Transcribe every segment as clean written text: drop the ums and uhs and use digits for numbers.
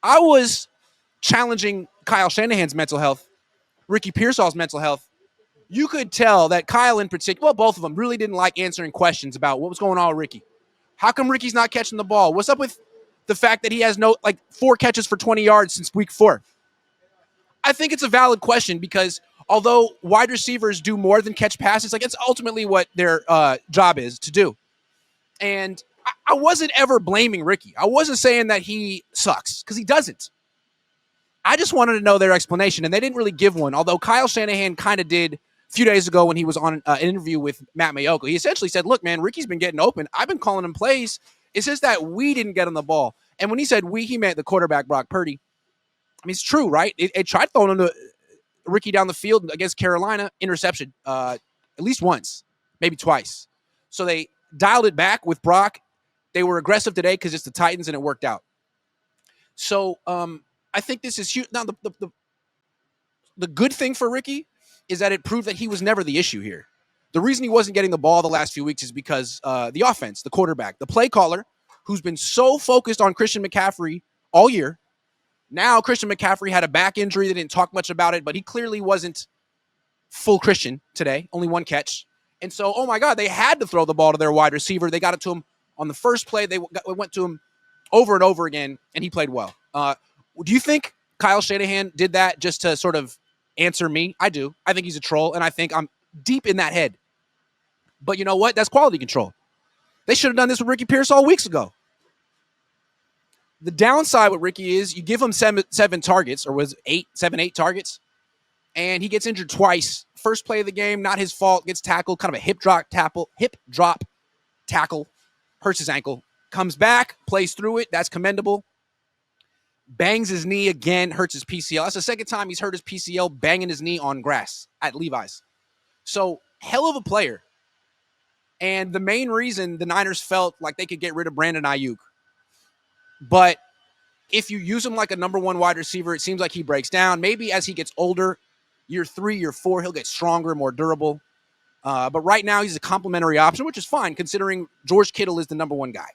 I was challenging Kyle Shanahan's mental health, Ricky Pearsall's mental health. You could tell that Kyle in particular, well, both of them really didn't like answering questions about what was going on with Ricky. How come Ricky's not catching the ball? What's up with the fact that he has 4 catches for 20 yards since week 4? I think it's a valid question because although wide receivers do more than catch passes, like it's ultimately what their job is to do. And I wasn't ever blaming Ricky. I wasn't saying that he sucks because he doesn't. I just wanted to know their explanation, and they didn't really give one, although Kyle Shanahan kind of did a few days ago when he was on an interview with Matt Mayoko. He essentially said, look, man, Ricky's been getting open. I've been calling him plays. It's just that we didn't get on the ball. And when he said we, he meant the quarterback, Brock Purdy. I mean, it's true, right? It tried throwing him to Ricky down the field against Carolina, interception at least once, maybe twice. So they dialed it back with Brock. They were aggressive today because it's the Titans, and it worked out. So I think this is huge. Now, the good thing for Ricky is that it proved that he was never the issue here. The reason he wasn't getting the ball the last few weeks is because the offense, the quarterback, the play caller, who's been so focused on Christian McCaffrey all year. Now Christian McCaffrey had a back injury. They didn't talk much about it, but he clearly wasn't full Christian today, only 1 catch. And so, oh my God, they had to throw the ball to their wide receiver. They got it to him on the first play. They went to him over and over again, and he played well. Do you think Kyle Shanahan did that just to sort of answer me? I do. I think he's a troll, and I think I'm deep in that head. But you know what? That's quality control. They should have done this with Ricky Pearsall weeks ago. The downside with Ricky is you give him seven targets, or was eight targets, and he gets injured twice. First play of the game, not his fault, gets tackled, kind of a hip drop tackle, hurts his ankle, comes back, plays through it. That's commendable. Bangs his knee again, hurts his PCL. That's the second time he's hurt his PCL banging his knee on grass at Levi's. So, hell of a player. And the main reason the Niners felt like they could get rid of Brandon Aiyuk. But if you use him like a number 1 wide receiver, it seems like he breaks down. Maybe as he gets older, year 3, year 4, he'll get stronger, more durable. But right now, he's a complimentary option, which is fine considering George Kittle is the number 1 guy.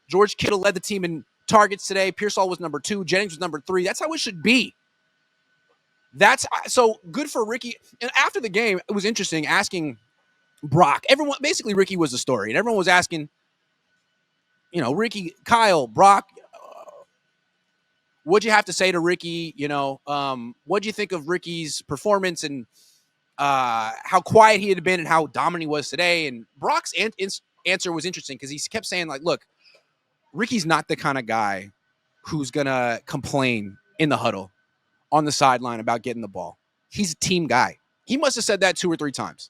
George Kittle led the team in targets today. Pearsall was number 2. Jennings was number 3. That's how it should be. That's so good for Ricky. And after the game, it was interesting asking Brock. Everyone, basically, Ricky was the story, and everyone was asking, Ricky, Kyle, Brock, what'd you have to say to Ricky? What'd you think of Ricky's performance and how quiet he had been and how dominant he was today? And Brock's answer was interesting because he kept saying, like, look, Ricky's not the kind of guy who's going to complain in the huddle on the sideline about getting the ball. He's a team guy. He must have said that 2 or 3 times.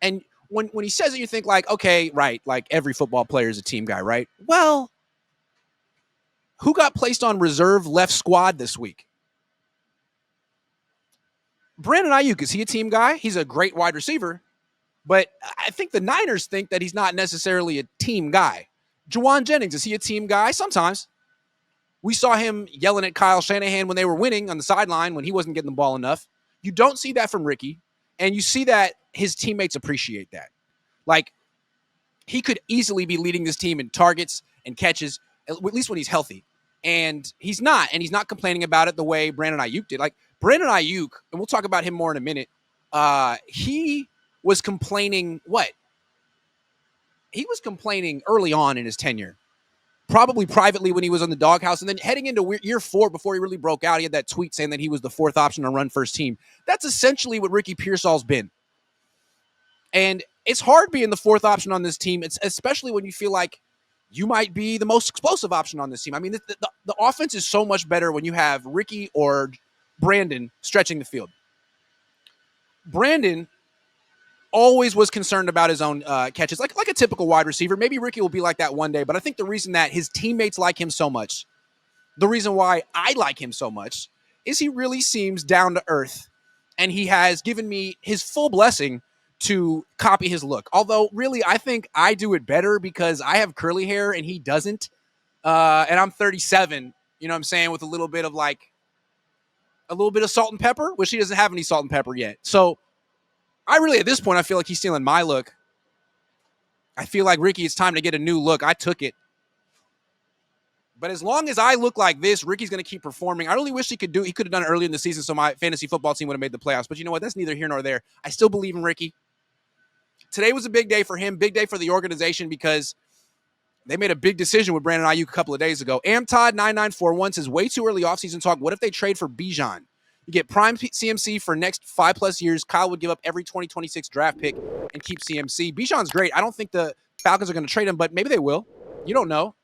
And when he says it, you think like, okay, right, like every football player is a team guy, right? Well, who got placed on reserve left squad this week? Brandon Aiyuk, is he a team guy? He's a great wide receiver, but I think the Niners think that he's not necessarily a team guy. Juwan Jennings, is he a team guy? Sometimes. We saw him yelling at Kyle Shanahan when they were winning on the sideline when he wasn't getting the ball enough. You don't see that from Ricky, and you see that his teammates appreciate that. Like, he could easily be leading this team in targets and catches, at least when he's healthy. And he's not complaining about it the way Brandon Aiyuk did. Like, Brandon Aiyuk, and we'll talk about him more in a minute, he was complaining what? He was complaining early on in his tenure. Probably privately when he was on the doghouse, and then heading into year 4 before he really broke out, he had that tweet saying that he was the 4th option to run first team. That's essentially what Ricky Pearsall's been. And it's hard being the 4th option on this team, it's especially when you feel like you might be the most explosive option on this team. I mean, the offense is so much better when you have Ricky or Brandon stretching the field. Brandon always was concerned about his own catches, like a typical wide receiver. Maybe Ricky will be like that one day, but I think the reason that his teammates like him so much, the reason why I like him so much, is he really seems down to earth, and he has given me his full blessing to copy his look. Although, really, I think I do it better because I have curly hair and he doesn't, and I'm 37, you know what I'm saying, with a little bit of salt and pepper, which he doesn't have any salt and pepper yet. So, I really, at this point, I feel like he's stealing my look. I feel like, Ricky, it's time to get a new look. I took it. But as long as I look like this, Ricky's going to keep performing. I really wish he could have done it early in the season so my fantasy football team would have made the playoffs. But you know what? That's neither here nor there. I still believe in Ricky. Today was a big day for him, big day for the organization because they made a big decision with Brandon Aiyuk a couple of days ago. AmTodd9941 says, way too early offseason talk. What if they trade for Bijan? You get prime CMC for next 5+ years. Kyle would give up every 2026 draft pick and keep CMC. Bijan's great. I don't think the Falcons are going to trade him, but maybe they will. You don't know.